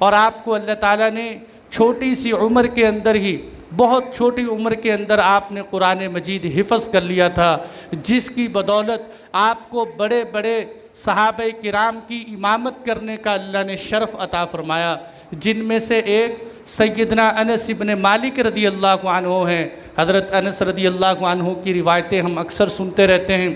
और आपको अल्लाह ताला ने छोटी सी उम्र के अंदर ही, बहुत छोटी उम्र के अंदर आपने कुरान मजीद हिफ़्ज़ कर लिया था, जिसकी बदौलत आपको बड़े बड़े सहाबे किराम की इमामत करने का अल्लाह ने शरफ़ अता फ़रमाया, जिनमें से एक सैयदना अनस इब्न मालिक रदी अल्लाह अन्हु हैं। हज़रत अनस रदी अल्लाह अन्हु की रिवायतें हम अक्सर सुनते रहते हैं,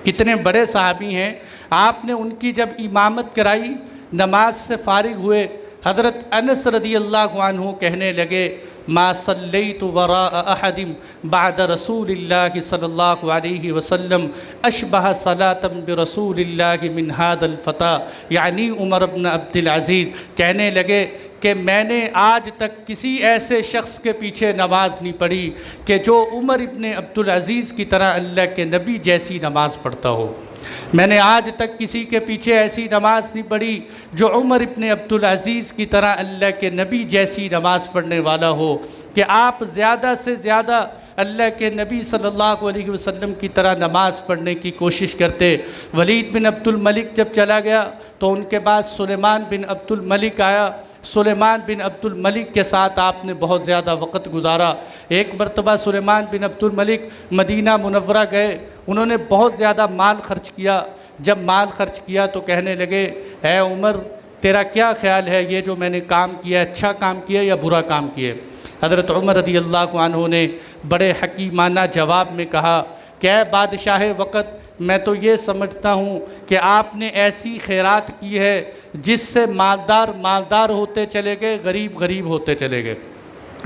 कितने बड़े सहाबी हैं। आपने उनकी जब इमामत कराई, नमाज से फ़ारिग हुए, हज़रत अनस रदी अल्लाह अन्हु कहने लगे, मा सल्लैतु वरा अहदिम बाद रसूलिल्लाहि सल्लल्लाहु अलैहि वसल्लम अशबह सलातम बिरसूलिल्लाहि मिन हादल फ़ता, यानी उमर इब्न अब्दुल अज़ीज़ कहने लगे कि मैंने आज तक किसी ऐसे शख्स के पीछे नमाज नहीं पढ़ी कि जो उमर इब्न अब्दुल अज़ीज़ की तरह अल्लाह के नबी जैसी नमाज पढ़ता हो। मैंने आज तक किसी के पीछे ऐसी नमाज नहीं पढ़ी जो उमर इब्न अब्दुल अज़ीज़ की तरह अल्लाह के नबी जैसी नमाज पढ़ने वाला हो, कि आप ज़्यादा से ज़्यादा अल्लाह के नबी सल्लल्लाहु अलैहि वसल्लम की तरह नमाज़ पढ़ने की कोशिश करते। वलीद बिन अब्दुल मलिक जब चला गया तो उनके बाद सुलेमान बिन अब्दुल मलिक आया। सुलेमान बिन अब्दुल मलिक के साथ आपने बहुत ज़्यादा वक़्त गुजारा। एक मरतबा सुलेमान बिन अब्दुल मलिक मदीना मुनव्वरा गए, उन्होंने बहुत ज़्यादा माल खर्च किया। जब माल खर्च किया तो कहने लगे, है उमर तेरा क्या ख्याल है, ये जो मैंने काम किया अच्छा काम किया या बुरा काम किया? हज़रत उमर रज़ी अल्लाह अन्हु ने बड़े हकीमाना जवाब में कहा, क्या बादशाह वक़्त, मैं तो ये समझता हूँ कि आपने ऐसी खैरात की है जिससे मालदार मालदार होते चले गए, गरीब गरीब होते चले गए।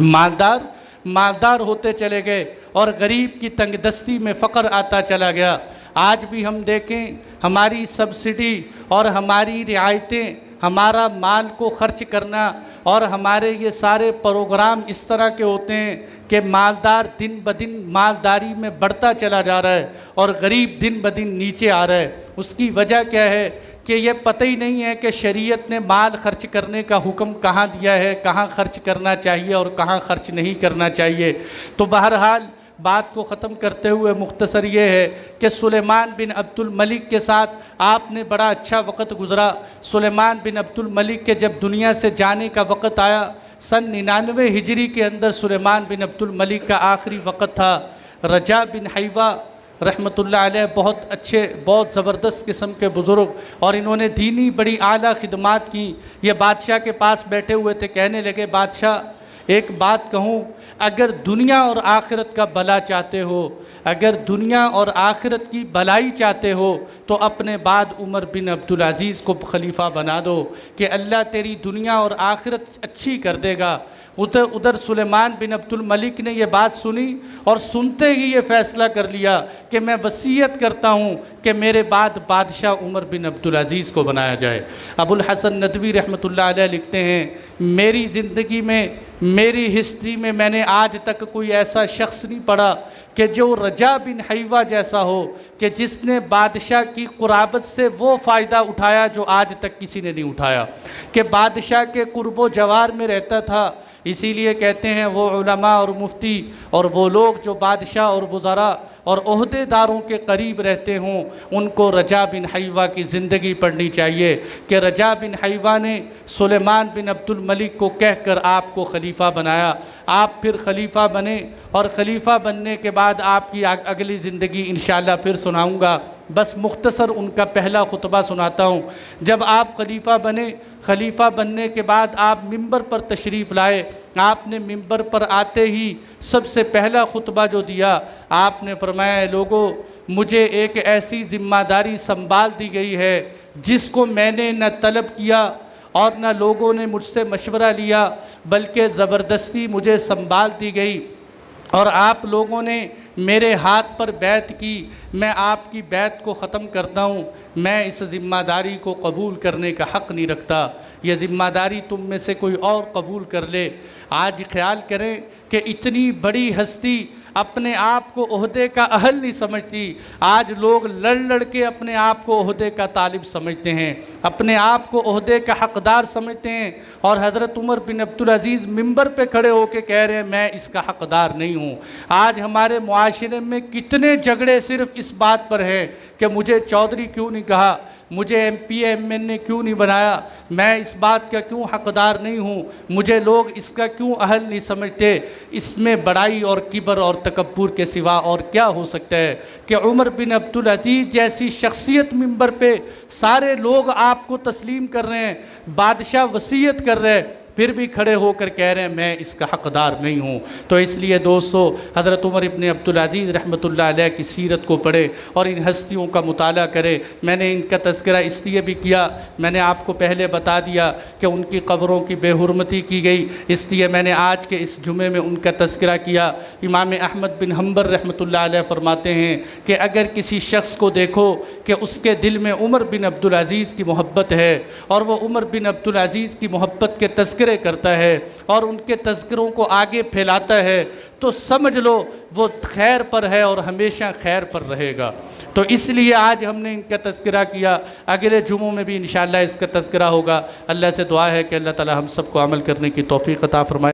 मालदार मालदार होते चले गए और गरीब की तंगदस्ती में फ़क़र आता चला गया। आज भी हम देखें, हमारी सब्सिडी और हमारी रियायतें, हमारा माल को खर्च करना और हमारे ये सारे प्रोग्राम इस तरह के होते हैं कि मालदार दिन ब दिन मालदारी में बढ़ता चला जा रहा है और गरीब दिन ब दिन नीचे आ रहा है। उसकी वजह क्या है कि ये पता ही नहीं है कि शरीयत ने माल खर्च करने का हुक्म कहाँ दिया है, कहाँ खर्च करना चाहिए और कहाँ खर्च नहीं करना चाहिए। तो बहरहाल बात को ख़त्म करते हुए मुख्तसर ये है कि सुलेमान बिन अब्दुल मलिक के साथ आपने बड़ा अच्छा वक़्त गुज़रा। सुलेमान बिन अब्दुल मलिक के जब दुनिया से जाने का वक़्त आया, सन 99 हिजरी के अंदर सुलेमान बिन अब्दुल मलिक का आखिरी वक़्त था। रजा बिन हैवा रहमतुल्लाह अलैह बहुत अच्छे, बहुत ज़बरदस्त किस्म के बुज़ुर्ग, और इन्होंने दीनी बड़ी आला खिदमात की। ये बादशाह के पास बैठे हुए थे, कहने लगे, बादशाह एक बात कहूँ, अगर दुनिया और आखिरत का भला चाहते हो, अगर दुनिया और आखिरत की भलाई चाहते हो तो अपने बाद उमर बिन अब्दुल अज़ीज़ को खलीफा बना दो कि अल्लाह तेरी दुनिया और आखिरत अच्छी कर देगा। उधर सुलेमान बिन अब्दुल मलिक ने यह बात सुनी और सुनते ही ये फ़ैसला कर लिया कि मैं वसीयत करता हूँ कि मेरे बाद बादशाह उमर बिन अब्दुल अज़ीज़ को बनाया जाए। अबुल हसन नदवी रहमतुल्लाह अलैह लिखते हैं, मेरी ज़िंदगी में, मेरी हिस्ट्री में मैंने आज तक कोई ऐसा शख्स नहीं पढ़ा कि जो रजा बिन हैवा जैसा हो, कि जिसने बादशाह की कुराबत से वो फ़ायदा उठाया जो आज तक किसी ने नहीं उठाया, कि बादशाह के कुर्बो जवार में रहता था। इसीलिए कहते हैं वो उलमा और मुफ्ती और वो लोग जो बादशाह और वज़रा और ओहदेदारों के करीब रहते हों, उनको रजा बिन हैवा की ज़िंदगी पढ़नी चाहिए कि रजा बिन हैवा ने सुलेमान बिन अब्दुल मलिक को कहकर आपको खलीफा बनाया। आप फिर खलीफा बने और ख़लीफ़ा बनने के बाद आपकी अगली ज़िंदगी इंशाअल्लाह फिर सुनाऊँगा। बस मुख्तसर उनका पहला खुतबा सुनाता हूँ। जब आप खलीफा बने, खलीफा बनने के बाद आप मिंबर पर तशरीफ़ लाए। आपने मिंबर पर आते ही सबसे पहला खुतबा जो दिया, आपने फरमाया, लोगों, मुझे एक ऐसी ज़िम्मेदारी संभाल दी गई है जिसको मैंने न तलब किया और न लोगों ने मुझसे मशवरा लिया, बल्कि ज़बरदस्ती मुझे संभाल दी गई और आप लोगों ने मेरे हाथ पर बैत की। मैं आपकी बैत को ख़त्म करता हूँ। मैं इस ज़िम्मेदारी को कबूल करने का हक़ नहीं रखता। यह ज़िम्मेदारी तुम में से कोई और कबूल कर ले। आज ख्याल करें कि इतनी बड़ी हस्ती अपने आप को ओहदे का अहल नहीं समझती। आज लोग लड़ लड़ के अपने आप को ओहदे का तालिब समझते हैं, अपने आप को ओहदे का हक़दार समझते हैं। और हज़रत उमर बिन अब्दुल अज़ीज़ मिंबर पे खड़े होकर कह रहे हैं, मैं इसका हक़दार नहीं हूँ। आज हमारे मुआशरे में कितने झगड़े सिर्फ़ इस बात पर हैं कि मुझे चौधरी क्यों नहीं कहा, मुझे MP MN क्यों नहीं बनाया, मैं इस बात का क्यों हकदार नहीं हूँ, मुझे लोग इसका क्यों अहल नहीं समझते। इसमें बड़ाई और किबर और तकब्बुर के सिवा और क्या हो सकता है कि उमर बिन अब्दुल अजीज़ जैसी शख्सियत मिंबर पे सारे लोग आपको तस्लीम कर रहे हैं, बादशाह वसीयत कर रहे हैं, फिर भी खड़े होकर कह रहे हैं मैं इसका हक़दार नहीं हूँ। तो इसलिए दोस्तों हज़रत उमर इब्न अब्दुल अज़ीज़ रहमतुल्लाह अलैह की सीरत को पढ़े और इन हस्तियों का मुताला करे। मैंने इनका तज़किरा इसलिए भी किया, मैंने आपको पहले बता दिया कि उनकी क़ब्रों की बेहुरमती की गई, इसलिए मैंने आज के इस जुमे में उनका तज़किरा किया। इमाम अहमद बिन हम्बल रहमतुल्लाह अलैह फरमाते हैं कि अगर किसी शख्स को देखो कि उसके दिल में उमर बिन अब्दुल अज़ीज़ की मोहब्बत है और वह उमर बिन अब्दुल अज़ीज़ की मोहब्बत के तज़किरे करता है और उनके तज़किरों को आगे फैलाता है, तो समझ लो वो खैर पर है और हमेशा खैर पर रहेगा। तो इसलिए आज हमने इनका तज़किरा किया, अगले जुमों में भी इंशाअल्लाह इसका तज़किरा होगा। अल्लाह से दुआ है कि अल्लाह ताला हम सबको अमल करने की तौफ़ीक़ अता फ़रमाए।